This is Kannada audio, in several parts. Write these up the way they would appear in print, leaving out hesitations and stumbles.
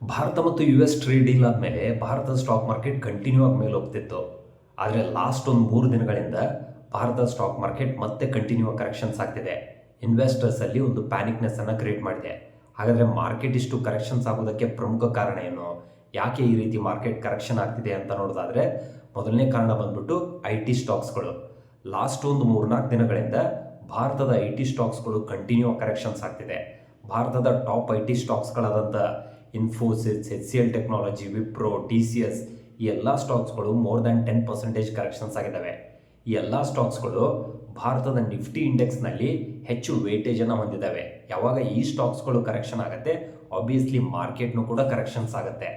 ಭಾರತ ಮತ್ತು ಯು ಎಸ್ ಟ್ರೇಡ್ ಡೀಲ್ ಆದಮೇಲೆ ಭಾರತದ ಸ್ಟಾಕ್ ಮಾರ್ಕೆಟ್ ಕಂಟಿನ್ಯೂ ಆಗಿ ಮೇಲೆ ಹೋಗ್ತಿತ್ತು. ಆದರೆ ಲಾಸ್ಟ್ ಒಂದು 3 ದಿನಗಳಿಂದ ಭಾರತದ ಸ್ಟಾಕ್ ಮಾರ್ಕೆಟ್ ಮತ್ತೆ ಕಂಟಿನ್ಯೂ ಕರೆಕ್ಷನ್ಸ್ ಆಗ್ತಿದೆ. ಇನ್ವೆಸ್ಟರ್ಸಲ್ಲಿ ಒಂದು ಪ್ಯಾನಿಕ್ನೆಸ್ಸನ್ನು ಕ್ರಿಯೇಟ್ ಮಾಡಿದೆ. ಹಾಗಾದರೆ ಮಾರ್ಕೆಟ್ ಇಷ್ಟು ಕರೆಕ್ಷನ್ಸ್ ಆಗೋದಕ್ಕೆ ಪ್ರಮುಖ ಕಾರಣ ಏನು, ಯಾಕೆ ಈ ರೀತಿ ಮಾರ್ಕೆಟ್ ಕರೆಕ್ಷನ್ ಆಗ್ತಿದೆ ಅಂತ ನೋಡೋದಾದರೆ, ಮೊದಲನೇ ಕಾರಣ ಬಂದ್ಬಿಟ್ಟು ಐ ಟಿ ಸ್ಟಾಕ್ಸ್ಗಳು. ಲಾಸ್ಟ್ ಒಂದು 3-4 ದಿನಗಳಿಂದ ಭಾರತದ ಐ ಟಿ ಸ್ಟಾಕ್ಸ್ಗಳು ಕಂಟಿನ್ಯೂ ಕರೆಕ್ಷನ್ಸ್ ಆಗ್ತಿದೆ. ಭಾರತದ ಟಾಪ್ ಐ ಟಿ ಸ್ಟಾಕ್ಸ್ಗಳಾದಂಥ Infosys, H C L technology, Wipro, T C S, ಈ ಎಲ್ಲ ಸ್ಟಾಕ್ಸ್ಗಳು ಮೋರ್ ದ್ಯಾನ್ 10% ಕರೆಕ್ಷನ್ಸ್ ಆಗಿದ್ದಾವೆ. ಈ ಎಲ್ಲ ಸ್ಟಾಕ್ಸ್ಗಳು ಭಾರತದ ನಿಫ್ಟಿ ಇಂಡೆಕ್ಸ್ನಲ್ಲಿ ಹೆಚ್ಚು ವೇಟೇಜನ್ನು ಹೊಂದಿದ್ದಾವೆ. ಯಾವಾಗ ಈ ಸ್ಟಾಕ್ಸ್ಗಳು ಕರೆಕ್ಷನ್ ಆಗುತ್ತೆ, ಆಬ್ವಿಯಸ್ಲಿ ಮಾರ್ಕೆಟ್ನು ಕೂಡ ಕರೆಕ್ಷನ್ಸ್ ಆಗುತ್ತೆ.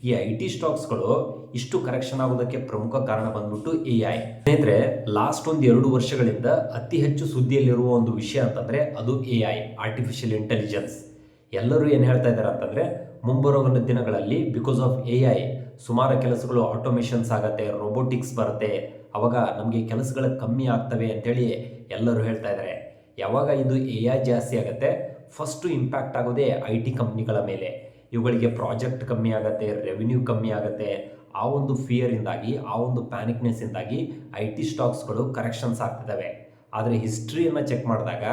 ಈ ಐ ಟಿ ಸ್ಟಾಕ್ಸ್ಗಳು ಇಷ್ಟು ಕರೆಕ್ಷನ್ ಆಗೋದಕ್ಕೆ ಪ್ರಮುಖ ಕಾರಣ ಬಂದ್ಬಿಟ್ಟು ಎ ಐ. ಸ್ನೇಹಿತರೆ, ಲಾಸ್ಟ್ ಒಂದು 2 ವರ್ಷಗಳಿಂದ ಅತಿ ಹೆಚ್ಚು ಸುದ್ದಿಯಲ್ಲಿರುವ ಒಂದು ವಿಷಯ ಅಂತಂದರೆ ಅದು ಎ ಐ, ಆರ್ಟಿಫಿಷಿಯಲ್ ಇಂಟೆಲಿಜೆನ್ಸ್. ಎಲ್ಲರೂ ಏನು ಹೇಳ್ತಾ ಇದ್ದಾರೆ ಅಂತಂದರೆ, ಮುಂಬರೋ ದಿನಗಳಲ್ಲಿ ಬಿಕಾಸ್ ಆಫ್ ಎ ಐ ಸುಮಾರು ಕೆಲಸಗಳು ಆಟೋಮೇಷನ್ಸ್ ಆಗುತ್ತೆ, ರೋಬೋಟಿಕ್ಸ್ ಬರುತ್ತೆ, ಅವಾಗ ನಮಗೆ ಕೆಲಸಗಳು ಕಮ್ಮಿ ಆಗ್ತವೆ ಅಂತೇಳಿ ಎಲ್ಲರೂ ಹೇಳ್ತಾ ಇದ್ದಾರೆ. ಯಾವಾಗ ಇದು ಎ ಐ ಜಾಸ್ತಿ ಆಗುತ್ತೆ, ಫಸ್ಟು ಇಂಪ್ಯಾಕ್ಟ್ ಆಗೋದೇ ಐ ಟಿ ಕಂಪ್ನಿಗಳ ಮೇಲೆ. ಇವುಗಳಿಗೆ ಪ್ರಾಜೆಕ್ಟ್ ಕಮ್ಮಿ ಆಗುತ್ತೆ, ರೆವಿನ್ಯೂ ಕಮ್ಮಿ ಆಗುತ್ತೆ. ಆ ಒಂದು ಫಿಯರಿಂದಾಗಿ, ಆ ಒಂದು ಪ್ಯಾನಿಕ್ನೆಸ್ಸಿಂದಾಗಿ ಐ ಟಿ ಸ್ಟಾಕ್ಸ್ಗಳು ಕರೆಕ್ಷನ್ಸ್ ಆಗ್ತಿದ್ದಾವೆ. ಆದರೆ ಹಿಸ್ಟ್ರಿಯನ್ನು ಚೆಕ್ ಮಾಡಿದಾಗ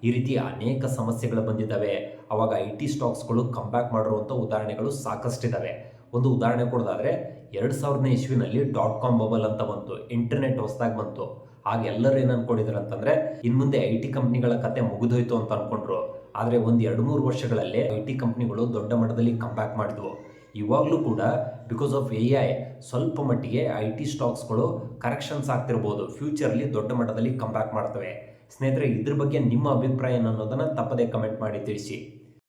ಈ ರೀತಿ ಅನೇಕ ಸಮಸ್ಯೆಗಳು ಬಂದಿದ್ದಾವೆ. ಆವಾಗ ಐ ಟಿ ಸ್ಟಾಕ್ಸ್ಗಳು ಕಂಬ್ಯಾಕ್ ಮಾಡಿರುವಂಥ ಉದಾಹರಣೆಗಳು ಸಾಕಷ್ಟಿದ್ದಾವೆ. ಒಂದು ಉದಾಹರಣೆ ಕೊಡೋದಾದರೆ, 2000ನೇ ಇಸ್ವಿನಲ್ಲಿ .com ಬಬಲ್ ಅಂತ ಬಂತು, ಇಂಟರ್ನೆಟ್ ಹೊಸದಾಗಿ ಬಂತು. ಆಗ ಎಲ್ಲರೂ ಏನು ಅಂದ್ಕೊಂಡಿದ್ರು ಅಂತಂದರೆ, ಇನ್ನು ಮುಂದೆ ಐ ಟಿ ಕಂಪ್ನಿಗಳ ಕತೆ ಮುಗಿದೋಯ್ತು ಅಂತ ಅಂದ್ಕೊಂಡ್ರು. ಆದರೆ ಒಂದು 2-3 ವರ್ಷಗಳಲ್ಲೇ ಐ ಟಿ ಕಂಪ್ನಿಗಳು ದೊಡ್ಡ ಮಟ್ಟದಲ್ಲಿ ಕಂಬ್ಯಾಕ್ ಮಾಡಿದ್ವು. ಇವಾಗಲೂ ಕೂಡ ಬಿಕಾಸ್ ಆಫ್ ಎ ಐ ಸ್ವಲ್ಪ ಮಟ್ಟಿಗೆ ಐ ಟಿ ಸ್ಟಾಕ್ಸ್ಗಳು ಕರೆಕ್ಷನ್ಸ್ ಆಗ್ತಿರ್ಬೋದು. ಫ್ಯೂಚರ್ಲಿ ದೊಡ್ಡ ಮಟ್ಟದಲ್ಲಿ ಕಂಬ್ಯಾಕ್ ಮಾಡ್ತವೆ. ಸ್ನೇಹಿತರೆ, ಇದ್ರ ಬಗ್ಗೆ ನಿಮ್ಮ ಅಭಿಪ್ರಾಯ ಅನ್ನೋದನ್ನು ತಪ್ಪದೇ ಕಮೆಂಟ್ ಮಾಡಿ ತಿಳಿಸಿ.